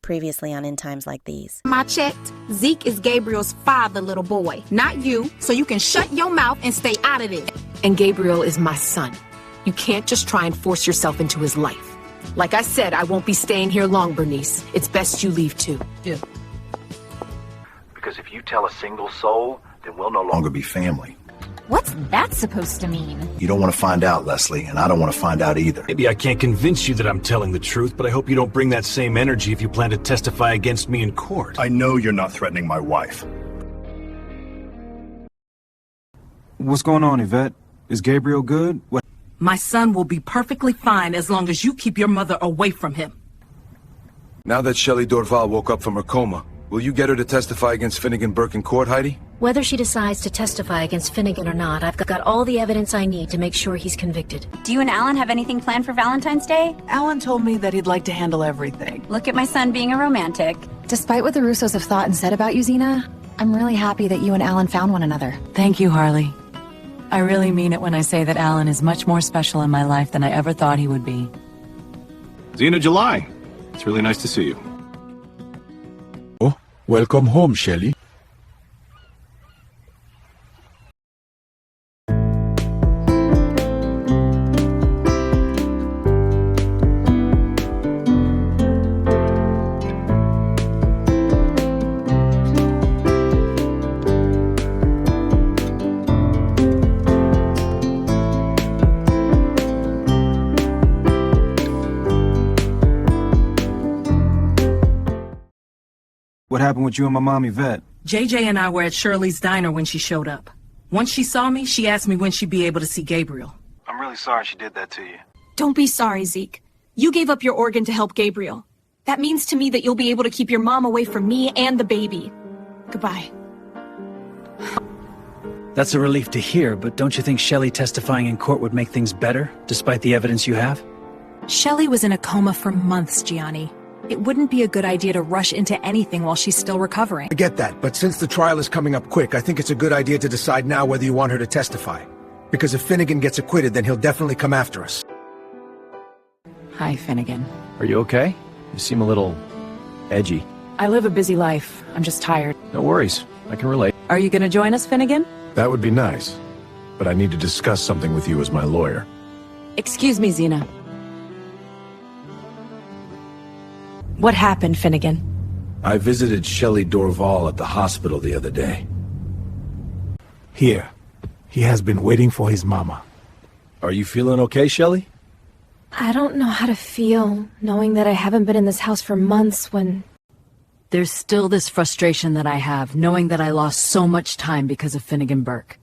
Previously on In Times Like These. I checked. Zeke is Gabriel's father, little boy, not you, so you can shut your mouth and stay out of it. And Gabriel is my son. You can't just try and force yourself into his life. Like I said, I won't be staying here long, Bernice. It's best you leave too. Yeah. Because if you tell a single soul, then we'll no longer be family. What's that supposed to mean? You don't want to find out, Leslie, and I don't want to find out either. Maybe I can't convince you that I'm telling the truth, but I hope you don't bring that same energy if you plan to testify against me in court. I know you're not threatening my wife. What's going on, Yvette? Is Gabriel good? What? My son will be perfectly fine as long as you keep your mother away from him. Now that Shelley Dorval woke up from her coma, will you get her to testify against Finnegan Burke in court, Heidi? Whether she decides to testify against Finnegan or not, I've got all the evidence I need to make sure he's convicted. Do you and Alan have anything planned for Valentine's Day? Alan told me that he'd like to handle everything. Look at my son being a romantic. Despite what the Russos have thought and said about you, Zena, I'm really happy that you and Alan found one another. Thank you, Harley. I really mean it when I say that Alan is much more special in my life than I ever thought he would be. Zena July. It's really nice to see you. Oh, welcome home, Shelley. What happened with you and my mom, Yvette? JJ and I were at Shirley's diner when she showed up. Once she saw me, she asked me when she'd be able to see Gabriel. I'm really sorry she did that to you. Don't be sorry, Zeke. You gave up your organ to help Gabriel. That means to me that you'll be able to keep your mom away from me and the baby. Goodbye. That's a relief to hear, but don't you think Shelley testifying in court would make things better, despite the evidence you have? Shelley was in a coma for months, Gianni. It wouldn't be a good idea to rush into anything while she's still recovering. I get that, but since the trial is coming up quick, I think it's a good idea to decide now whether you want her to testify. Because if Finnegan gets acquitted, then he'll definitely come after us. Hi, Finnegan. Are you okay? You seem a little edgy. I live a busy life. I'm just tired. No worries. I can relate. Are you gonna join us, Finnegan? That would be nice, but I need to discuss something with you as my lawyer. Excuse me, Zena. What happened, Finnegan? I visited Shelley Dorval at the hospital the other day. Here. He has been waiting for his mama. Are you feeling okay, Shelley? I don't know how to feel, knowing that I haven't been in this house for months when... There's still this frustration that I have, knowing that I lost so much time because of Finnegan Burke.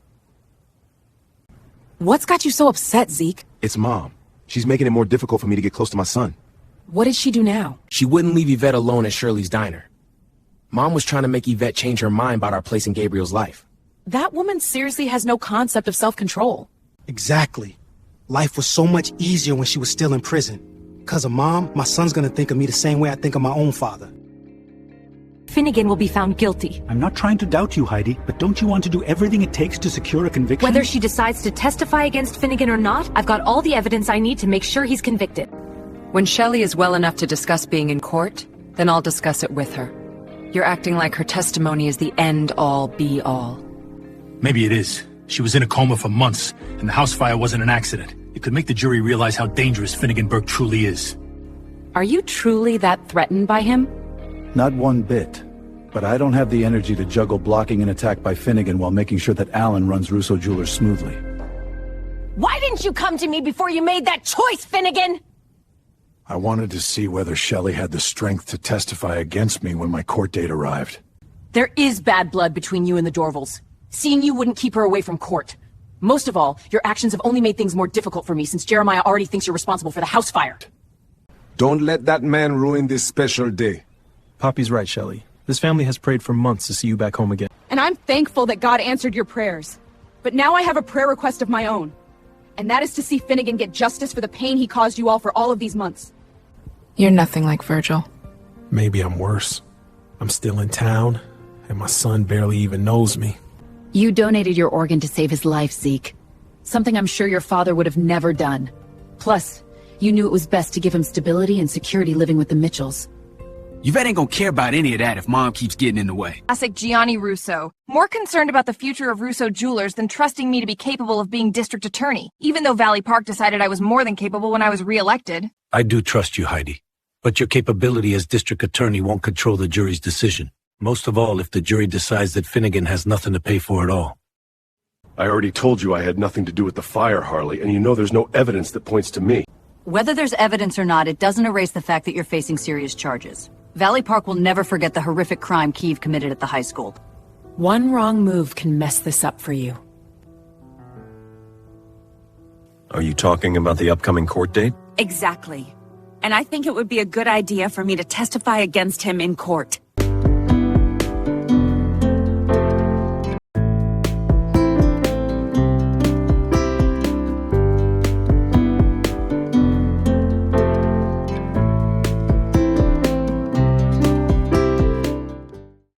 What's got you so upset, Zeke? It's Mom. She's making it more difficult for me to get close to my son. What did she do now? She wouldn't leave Yvette alone at Shirley's diner. Mom was trying to make Yvette change her mind about our place in Gabriel's life. That woman seriously has no concept of self-control. Exactly. Life was so much easier when she was still in prison. Because of Mom, my son's gonna think of me the same way I think of my own father. Finnegan will be found guilty. I'm not trying to doubt you, Heidi, but don't you want to do everything it takes to secure a conviction? Whether she decides to testify against Finnegan or not, I've got all the evidence I need to make sure he's convicted. When Shelley is well enough to discuss being in court, then I'll discuss it with her. You're acting like her testimony is the end-all, be-all. Maybe it is. She was in a coma for months, and the house fire wasn't an accident. It could make the jury realize how dangerous Finnegan Burke truly is. Are you truly that threatened by him? Not one bit. But I don't have the energy to juggle blocking an attack by Finnegan while making sure that Alan runs Russo Jewelers smoothly. Why didn't you come to me before you made that choice, Finnegan? I wanted to see whether Shelley had the strength to testify against me when my court date arrived. There is bad blood between you and the Dorvals. Seeing you wouldn't keep her away from court. Most of all, your actions have only made things more difficult for me since Jeremiah already thinks you're responsible for the house fire. Don't let that man ruin this special day. Poppy's right, Shelley. This family has prayed for months to see you back home again. And I'm thankful that God answered your prayers. But now I have a prayer request of my own. And that is to see Finnegan get justice for the pain he caused you all for all of these months. You're nothing like Virgil. Maybe I'm worse. I'm still in town, and my son barely even knows me. You donated your organ to save his life, Zeke. Something I'm sure your father would have never done. Plus, you knew it was best to give him stability and security living with the Mitchells. Yvette ain't gonna care about any of that if Mom keeps getting in the way. Classic Gianni Russo. More concerned about the future of Russo Jewelers than trusting me to be capable of being district attorney, even though Valley Park decided I was more than capable when I was re-elected. I do trust you, Heidi. But your capability as district attorney won't control the jury's decision. Most of all if the jury decides that Finnegan has nothing to pay for at all. I already told you I had nothing to do with the fire, Harley, and you know there's no evidence that points to me. Whether there's evidence or not, it doesn't erase the fact that you're facing serious charges. Valley Park will never forget the horrific crime Kiev committed at the high school. One wrong move can mess this up for you. Are you talking about the upcoming court date? Exactly. And I think it would be a good idea for me to testify against him in court.